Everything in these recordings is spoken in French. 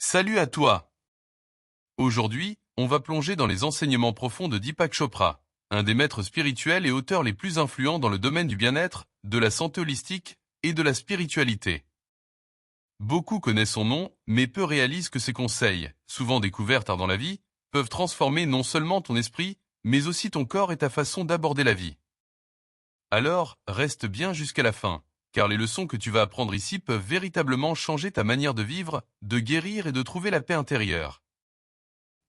Salut à toi! Aujourd'hui, on va plonger dans les enseignements profonds de Deepak Chopra, un des maîtres spirituels et auteurs les plus influents dans le domaine du bien-être, de la santé holistique et de la spiritualité. Beaucoup connaissent son nom, mais peu réalisent que ses conseils, souvent découverts tard dans la vie, peuvent transformer non seulement ton esprit, mais aussi ton corps et ta façon d'aborder la vie. Alors, reste bien jusqu'à la fin, car les leçons que tu vas apprendre ici peuvent véritablement changer ta manière de vivre, de guérir et de trouver la paix intérieure.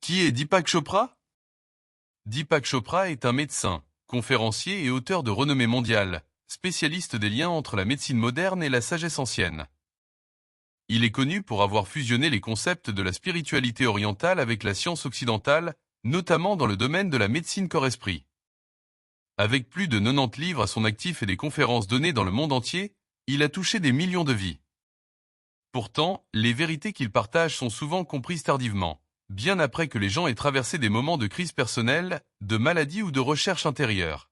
Qui est Deepak Chopra? Deepak Chopra est un médecin, conférencier et auteur de renommée mondiale, spécialiste des liens entre la médecine moderne et la sagesse ancienne. Il est connu pour avoir fusionné les concepts de la spiritualité orientale avec la science occidentale, notamment dans le domaine de la médecine corps-esprit. Avec plus de 90 livres à son actif et des conférences données dans le monde entier, il a touché des millions de vies. Pourtant, les vérités qu'il partage sont souvent comprises tardivement, bien après que les gens aient traversé des moments de crise personnelle, de maladie ou de recherche intérieure.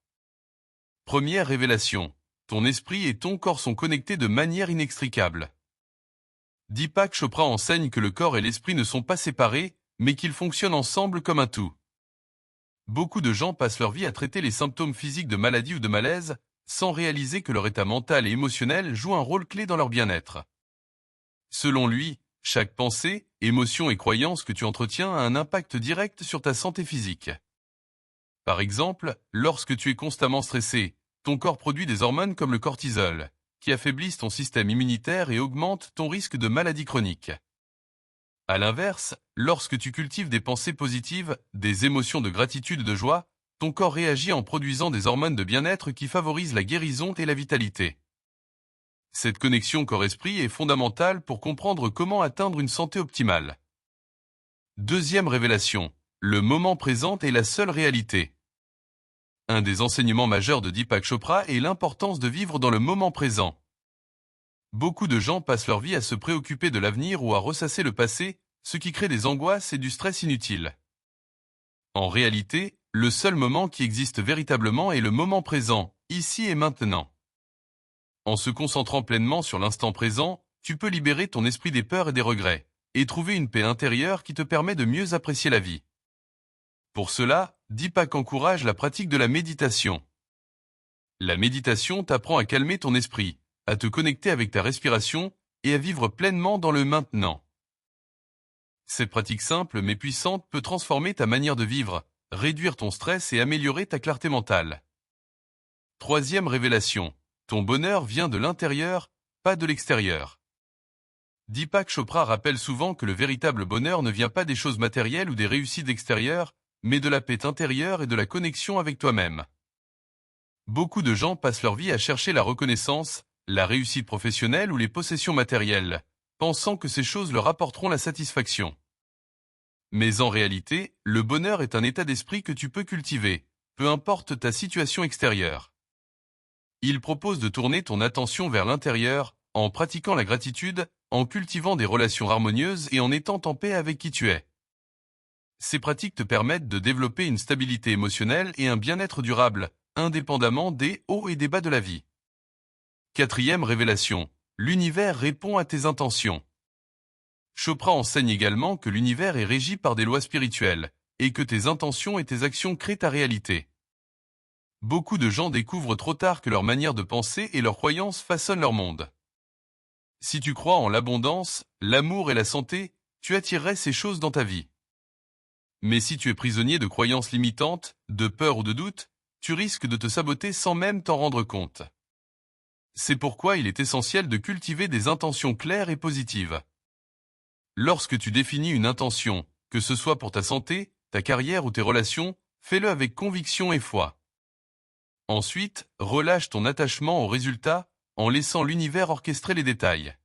Première révélation. Ton esprit et ton corps sont connectés de manière inextricable. Deepak Chopra enseigne que le corps et l'esprit ne sont pas séparés, mais qu'ils fonctionnent ensemble comme un tout. Beaucoup de gens passent leur vie à traiter les symptômes physiques de maladie ou de malaise, sans réaliser que leur état mental et émotionnel joue un rôle clé dans leur bien-être. Selon lui, chaque pensée, émotion et croyance que tu entretiens a un impact direct sur ta santé physique. Par exemple, lorsque tu es constamment stressé, ton corps produit des hormones comme le cortisol, qui affaiblissent ton système immunitaire et augmentent ton risque de maladie chronique. À l'inverse, lorsque tu cultives des pensées positives, des émotions de gratitude et de joie, ton corps réagit en produisant des hormones de bien-être qui favorisent la guérison et la vitalité. Cette connexion corps-esprit est fondamentale pour comprendre comment atteindre une santé optimale. Deuxième révélation, le moment présent est la seule réalité. Un des enseignements majeurs de Deepak Chopra est l'importance de vivre dans le moment présent. Beaucoup de gens passent leur vie à se préoccuper de l'avenir ou à ressasser le passé, ce qui crée des angoisses et du stress inutiles. En réalité, le seul moment qui existe véritablement est le moment présent, ici et maintenant. En se concentrant pleinement sur l'instant présent, tu peux libérer ton esprit des peurs et des regrets, et trouver une paix intérieure qui te permet de mieux apprécier la vie. Pour cela, Deepak encourage la pratique de la méditation. La méditation t'apprend à calmer ton esprit, à te connecter avec ta respiration et à vivre pleinement dans le maintenant. Cette pratique simple mais puissante peut transformer ta manière de vivre, réduire ton stress et améliorer ta clarté mentale. Troisième révélation. Ton bonheur vient de l'intérieur, pas de l'extérieur. Deepak Chopra rappelle souvent que le véritable bonheur ne vient pas des choses matérielles ou des réussites extérieures, mais de la paix intérieure et de la connexion avec toi-même. Beaucoup de gens passent leur vie à chercher la reconnaissance, la réussite professionnelle ou les possessions matérielles, pensant que ces choses leur apporteront la satisfaction. Mais en réalité, le bonheur est un état d'esprit que tu peux cultiver, peu importe ta situation extérieure. Il propose de tourner ton attention vers l'intérieur, en pratiquant la gratitude, en cultivant des relations harmonieuses et en étant en paix avec qui tu es. Ces pratiques te permettent de développer une stabilité émotionnelle et un bien-être durable, indépendamment des hauts et des bas de la vie. Quatrième révélation. L'univers répond à tes intentions. Chopra enseigne également que l'univers est régi par des lois spirituelles, et que tes intentions et tes actions créent ta réalité. Beaucoup de gens découvrent trop tard que leur manière de penser et leurs croyances façonnent leur monde. Si tu crois en l'abondance, l'amour et la santé, tu attirerais ces choses dans ta vie. Mais si tu es prisonnier de croyances limitantes, de peur ou de doute, tu risques de te saboter sans même t'en rendre compte. C'est pourquoi il est essentiel de cultiver des intentions claires et positives. Lorsque tu définis une intention, que ce soit pour ta santé, ta carrière ou tes relations, fais-le avec conviction et foi. Ensuite, relâche ton attachement au résultat en laissant l'univers orchestrer les détails.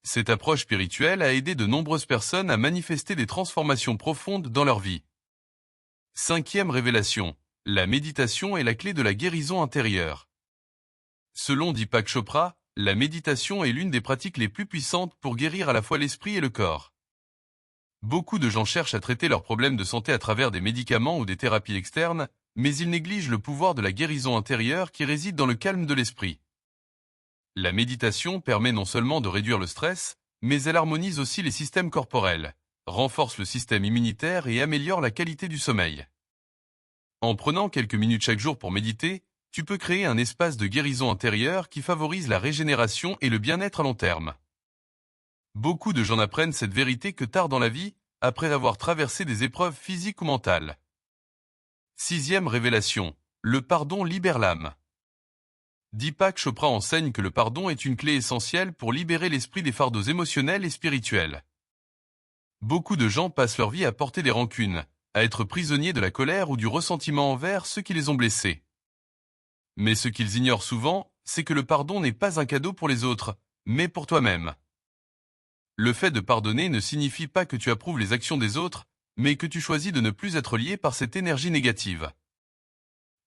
Cette approche spirituelle a aidé de nombreuses personnes à manifester des transformations profondes dans leur vie. Cinquième révélation. La méditation est la clé de la guérison intérieure. Selon Deepak Chopra, la méditation est l'une des pratiques les plus puissantes pour guérir à la fois l'esprit et le corps. Beaucoup de gens cherchent à traiter leurs problèmes de santé à travers des médicaments ou des thérapies externes, mais ils négligent le pouvoir de la guérison intérieure qui réside dans le calme de l'esprit. La méditation permet non seulement de réduire le stress, mais elle harmonise aussi les systèmes corporels, renforce le système immunitaire et améliore la qualité du sommeil. En prenant quelques minutes chaque jour pour méditer, tu peux créer un espace de guérison intérieure qui favorise la régénération et le bien-être à long terme. Beaucoup de gens apprennent cette vérité que tard dans la vie, après avoir traversé des épreuves physiques ou mentales. Sixième révélation, le pardon libère l'âme. Deepak Chopra enseigne que le pardon est une clé essentielle pour libérer l'esprit des fardeaux émotionnels et spirituels. Beaucoup de gens passent leur vie à porter des rancunes, à être prisonniers de la colère ou du ressentiment envers ceux qui les ont blessés. Mais ce qu'ils ignorent souvent, c'est que le pardon n'est pas un cadeau pour les autres, mais pour toi-même. Le fait de pardonner ne signifie pas que tu approuves les actions des autres, mais que tu choisis de ne plus être lié par cette énergie négative.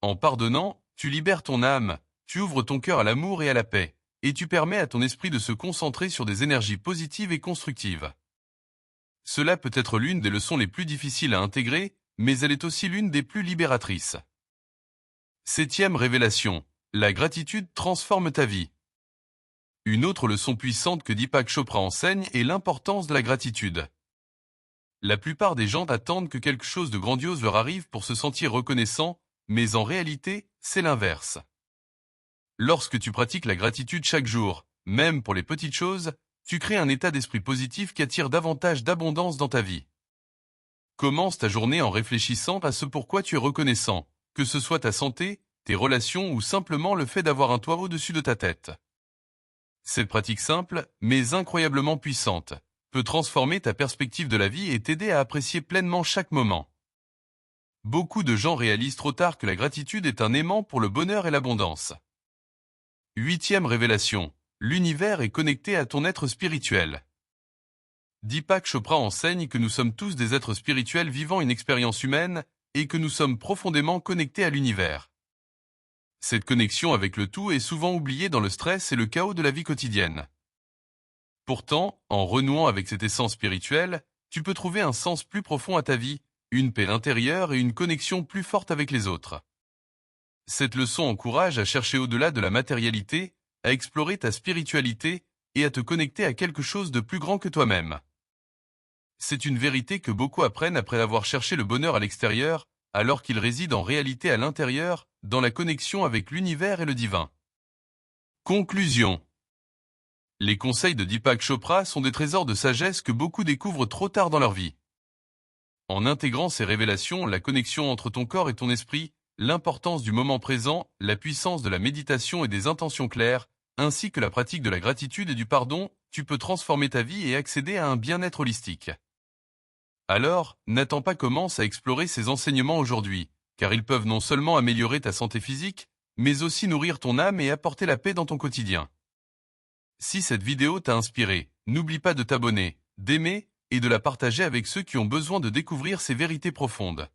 En pardonnant, tu libères ton âme, tu ouvres ton cœur à l'amour et à la paix, et tu permets à ton esprit de se concentrer sur des énergies positives et constructives. Cela peut être l'une des leçons les plus difficiles à intégrer, mais elle est aussi l'une des plus libératrices. Septième révélation, la gratitude transforme ta vie. Une autre leçon puissante que Deepak Chopra enseigne est l'importance de la gratitude. La plupart des gens attendent que quelque chose de grandiose leur arrive pour se sentir reconnaissant, mais en réalité, c'est l'inverse. Lorsque tu pratiques la gratitude chaque jour, même pour les petites choses, tu crées un état d'esprit positif qui attire davantage d'abondance dans ta vie. Commence ta journée en réfléchissant à ce pourquoi tu es reconnaissant, que ce soit ta santé, tes relations ou simplement le fait d'avoir un toit au-dessus de ta tête. Cette pratique simple, mais incroyablement puissante, peut transformer ta perspective de la vie et t'aider à apprécier pleinement chaque moment. Beaucoup de gens réalisent trop tard que la gratitude est un aimant pour le bonheur et l'abondance. Huitième révélation, l'univers est connecté à ton être spirituel. Deepak Chopra enseigne que nous sommes tous des êtres spirituels vivant une expérience humaine et que nous sommes profondément connectés à l'univers. Cette connexion avec le tout est souvent oubliée dans le stress et le chaos de la vie quotidienne. Pourtant, en renouant avec cette essence spirituelle, tu peux trouver un sens plus profond à ta vie, une paix intérieure et une connexion plus forte avec les autres. Cette leçon encourage à chercher au-delà de la matérialité, à explorer ta spiritualité et à te connecter à quelque chose de plus grand que toi-même. C'est une vérité que beaucoup apprennent après avoir cherché le bonheur à l'extérieur, alors qu'il réside en réalité à l'intérieur, dans la connexion avec l'univers et le divin. Conclusion. Les conseils de Deepak Chopra sont des trésors de sagesse que beaucoup découvrent trop tard dans leur vie. En intégrant ces révélations, la connexion entre ton corps et ton esprit, l'importance du moment présent, la puissance de la méditation et des intentions claires, ainsi que la pratique de la gratitude et du pardon, tu peux transformer ta vie et accéder à un bien-être holistique. Alors, n'attends pas, commence à explorer ces enseignements aujourd'hui, car ils peuvent non seulement améliorer ta santé physique, mais aussi nourrir ton âme et apporter la paix dans ton quotidien. Si cette vidéo t'a inspiré, n'oublie pas de t'abonner, d'aimer et de la partager avec ceux qui ont besoin de découvrir ces vérités profondes.